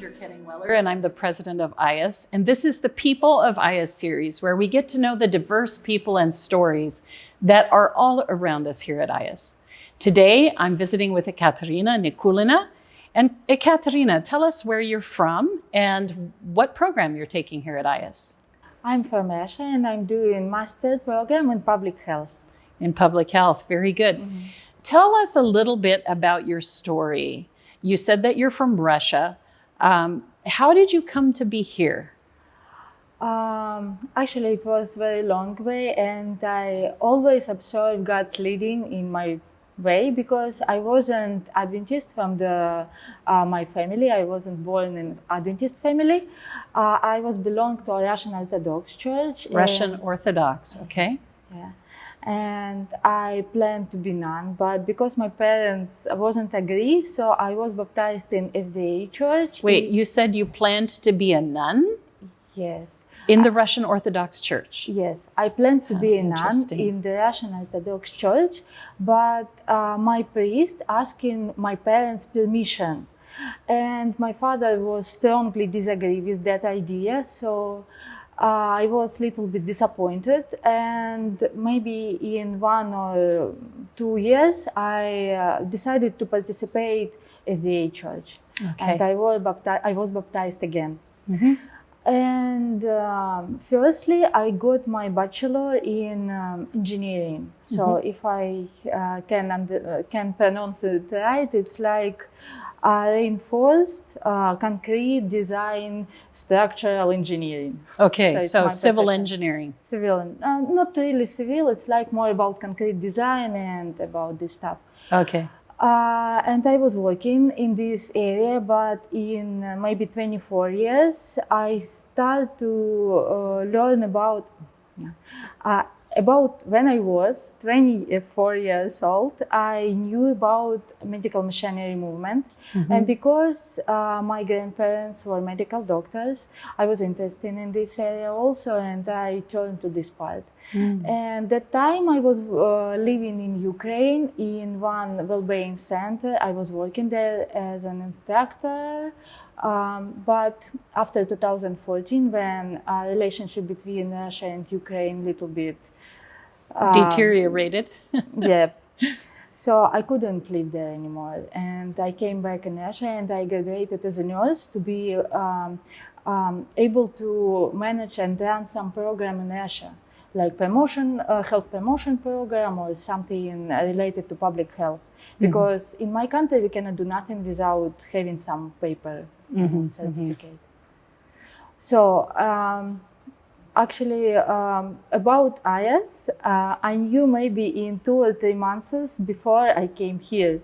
And I'm the president of AIIAS, and this is the People of AIIAS series, where we get to know the diverse people and stories that are all around us here at AIIAS. Today, I'm visiting with Ekaterina Nikulina. And Ekaterina, tell us where you're from and what program you're taking here at AIIAS. I'm from Russia and I'm doing master program in public health. In public health, very good. Mm-hmm. Tell us a little bit about your story. You said that you're from Russia. How did you come to be here? Actually, it was a very long way, and I always observed God's leading in my way because I wasn't Adventist from my family. I wasn't born in Adventist family. I was belonged to a Russian Orthodox Church. Russian Orthodox, okay. Yeah. And I planned to be nun, but because my parents wasn't agree, so I was baptized in SDA church. Wait, you said you planned to be a nun? Yes. In the Russian Orthodox Church? Yes, I planned to be a nun in the Russian Orthodox Church, but my priest asking my parents' permission. And my father was strongly disagree with that idea, so I was a little bit disappointed, and maybe in 1 or 2 years I decided to participate as the church. Okay. And I was baptized again. Mm-hmm. And firstly, I got my bachelor in engineering. So mm-hmm. if I can pronounce it right, it's like reinforced concrete design structural engineering. Okay, so civil engineering. Civil, not really civil. It's like more about concrete design and about this stuff. Okay. And I was working in this area, but in maybe 24 years, I started to learn about when I was 24 years old, I knew about medical machinery movement. Mm-hmm. And because my grandparents were medical doctors, I was interested in this area also, and I turned to this part. Mm. And that time I was living in Ukraine in one well-being center. I was working there as an instructor. But after 2014, when a relationship between Russia and Ukraine little bit deteriorated. Yeah. So I couldn't live there anymore. And I came back in Russia and I graduated as a nurse to be able to manage and run some program in Russia, like health promotion program or something related to public health. Because in my country, we cannot do nothing without having some paper certificate. So actually, about AIIAS, I knew maybe in 2 or 3 months before I came here.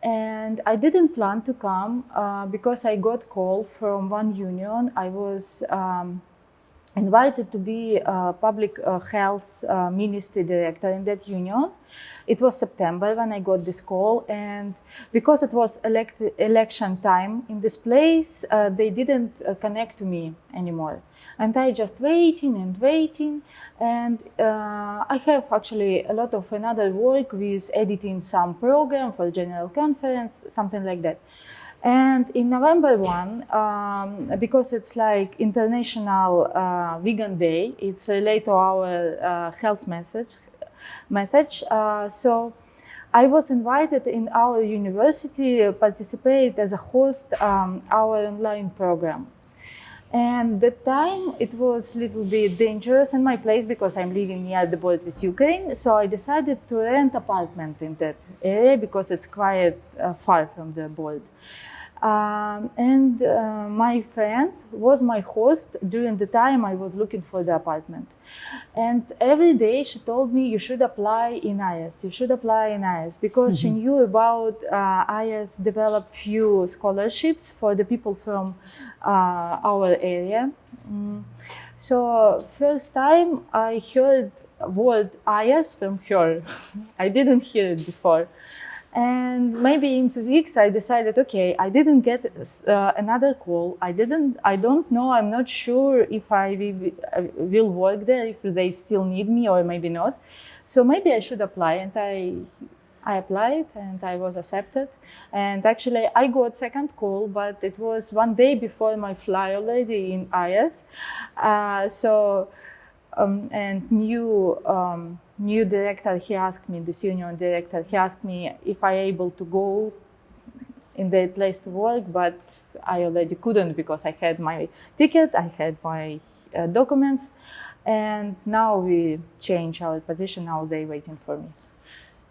And I didn't plan to come because I got call from one union. I was invited to be a public health ministry director in that union. It was September when I got this call, and because it was election time in this place, they didn't connect to me anymore. And I just waiting, and I have actually a lot of another work with editing some program for general conference, something like that. And in November 1, because it's like International Vegan Day, it's related to our health message. So I was invited in our university to participate as a host our online program. And that time it was a little bit dangerous in my place because I'm living near the border with Ukraine. So I decided to rent apartment in that area because it's quite far from the border. My friend was my host during the time I was looking for the apartment. And every day she told me, you should apply in AIIAS, because she knew about AIIAS developed few scholarships for the people from our area. So first time I heard word AIIAS from her. I didn't hear it before. And maybe in 2 weeks, I decided, okay, I didn't get another call. I don't know, I'm not sure if I will work there, if they still need me or maybe not. So maybe I should apply. And I applied and I was accepted. And actually, I got second call, but it was one day before my fly already in AIIAS. And new director, he asked me, this union director, he asked me if I able to go in their place to work, but I already couldn't because I had my ticket, I had my documents, and now we change our position. Now they're waiting for me.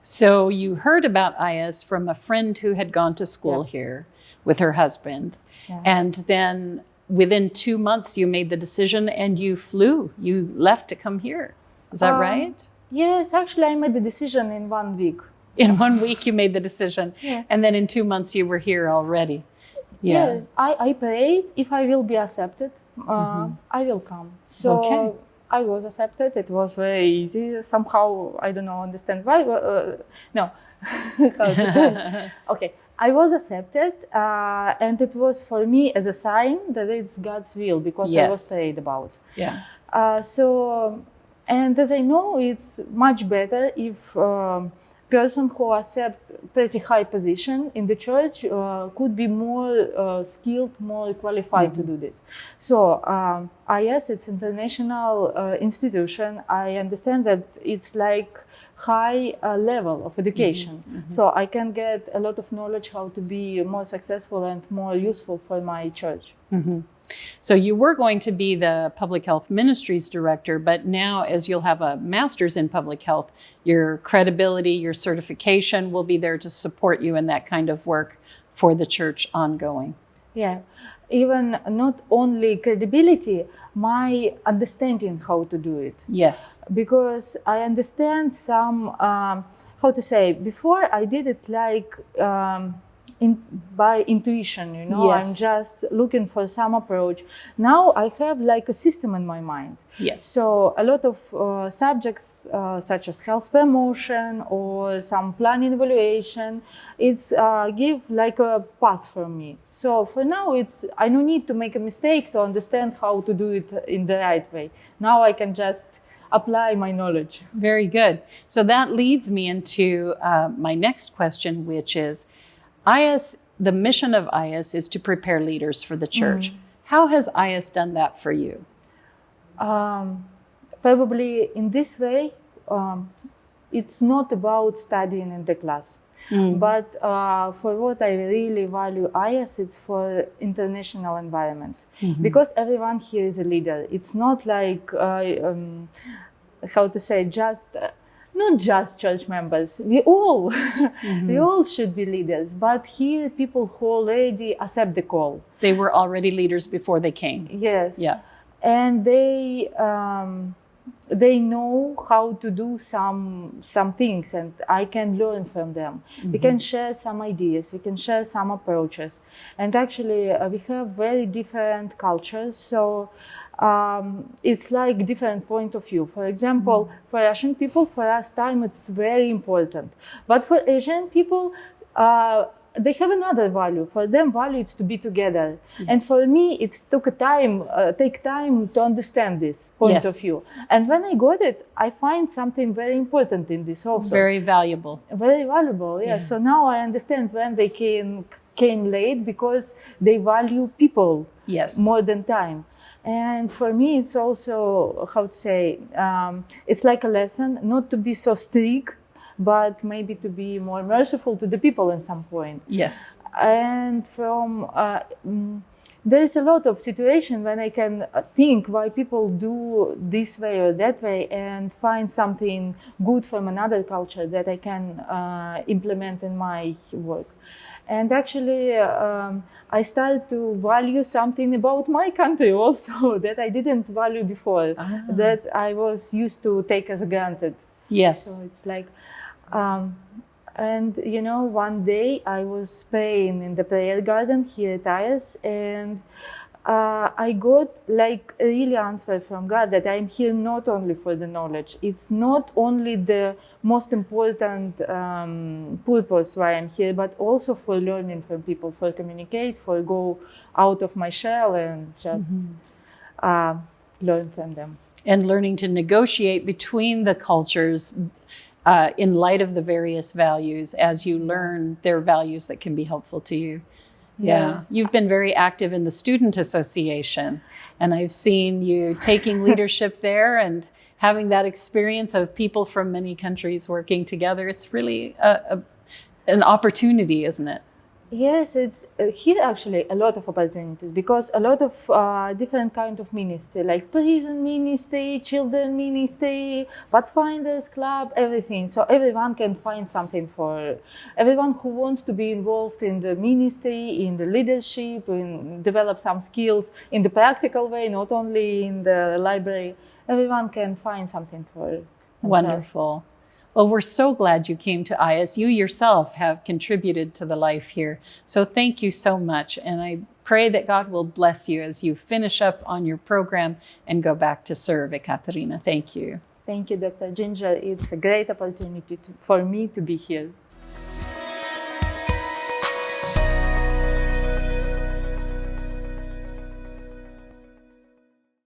So you heard about AIIAS from a friend who had gone to school here with her husband, and then within 2 months you made the decision and you flew. You left to come here. Is that right? Yes, actually, I made the decision in 1 week. In 1 week, you made the decision. And then in 2 months, you were here already. I prayed if I will be accepted, I will come. So I was accepted. It was very easy. Somehow, I don't know, understand why. No. How to say? Okay. I was accepted, and it was for me as a sign that it's God's will, because I was prayed about. And as I know, it's much better if person who accept pretty high position in the church could be more skilled, more qualified to do this. So AIIAS, it's international institution. I understand that it's like high level of education. So I can get a lot of knowledge how to be more successful and more useful for my church. So you were going to be the public health ministries director, but now as you'll have a master's in public health, your credibility, your certification will be there to support you in that kind of work for the church ongoing. Yeah, even not only credibility, my understanding how to do it. Yes. Because I understand some, how to say, before I did it like by intuition, you know, I'm just looking for some approach. Now I have like a system in my mind. Yes. So a lot of subjects such as health promotion or some planning evaluation, it's give like a path for me. So for now, I don't need to make a mistake to understand how to do it in the right way. Now I can just apply my knowledge. Very good. So that leads me into my next question, which is, AIIAS, the mission of AIIAS is to prepare leaders for the church. How has AIIAS done that for you? Probably in this way, it's not about studying in the class. But for what I really value AIIAS, it's for international environment. Because everyone here is a leader. It's not like, how to say, just... not just church members, we all, we all should be leaders, but here people who already accept the call. They were already leaders before they came. Yes. Yeah. And they know how to do some things, and I can learn from them. We can share some ideas, we can share some approaches. And actually we have very different cultures, so it's like different point of view. For example, for Russian people, for us time it's very important. But for Asian people, they have another value. For them, value is to be together. And for me, it took take time to understand this point of view. And when I got it, I find something very important in this also. Very valuable. Very valuable, yeah. So now I understand when they came late, because they value people more than time. And for me, it's also, how to say, it's like a lesson not to be so strict, but maybe to be more merciful to the people at some point. Yes. And from there is a lot of situation when I can think why people do this way or that way, and find something good from another culture that I can implement in my work. And actually, I started to value something about my country also that I didn't value before, that I was used to take as granted. Yes. So it's like, and you know, one day I was praying in the prayer garden here at AIIAS, and I got like a really answer from God that I'm here not only for the knowledge. It's not only the most important purpose why I'm here, but also for learning from people, for communicate, for go out of my shell and just learn from them. And learning to negotiate between the cultures in light of the various values as you learn their values that can be helpful to you. Yeah. Yes. You've been very active in the Student Association, and I've seen you taking leadership there and having that experience of people from many countries working together. It's really an opportunity, isn't it? Yes, it's here actually a lot of opportunities, because a lot of different kind of ministry, like prison ministry, children ministry, pathfinders club, everything. So everyone can find something for everyone who wants to be involved in the ministry, in the leadership, and develop some skills in the practical way, not only in the library. Everyone can find something for themselves. Wonderful. Well, we're so glad you came to AIIAS. You yourself have contributed to the life here. So thank you so much. And I pray that God will bless you as you finish up on your program and go back to serve, Ekaterina. Thank you. Thank you, Dr. Ginger. It's a great opportunity for me to be here.